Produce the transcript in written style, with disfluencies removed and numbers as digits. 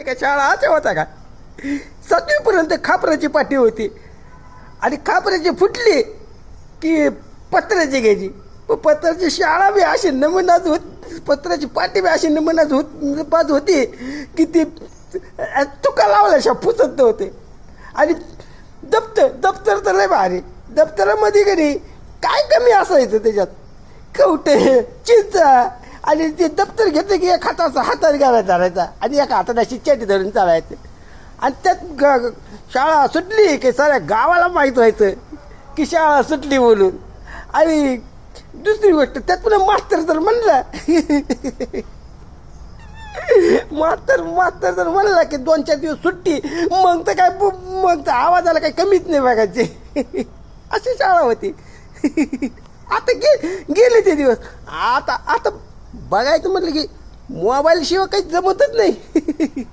का शाळा अशा होता का? 7वीपर्यंत खापराची पाटी होती आणि खापराची फुटली की पत्र्याची घ्यायची. पत्राची शाळा बी अशी नमुनाच होत, पत्राची पाटी बी अशी नमुनाच बाज होती की ती तुका लावल्याशा पुसत होते. आणि दप्तर तर लय भारी. दप्तरामध्ये कधी काय कमी असायचं त्याच्यात? कवटे, चिंचा आणि ते दप्तर घेतलं की एक हाताचा हातात घालायला चालायचा आणि एका हातात अशी चेटी धरून चालायचं. आणि त्यात शाळा सुटली की साऱ्या गावाला माहीत व्हायचं की शाळा सुटली म्हणून. आणि दुसरी गोष्ट त्यात पुन्हा मास्तर जर म्हणला मास्तर जर म्हणला की 2-4 दिवस सुट्टी, मग तर काय, मग तर आवाजाला काही कमीच नाही बघायचे. अशी शाळा होती. आता गेले ते दिवस. आता बघायचं म्हटलं की मोबाईल शिवाय काही जमतच नाही.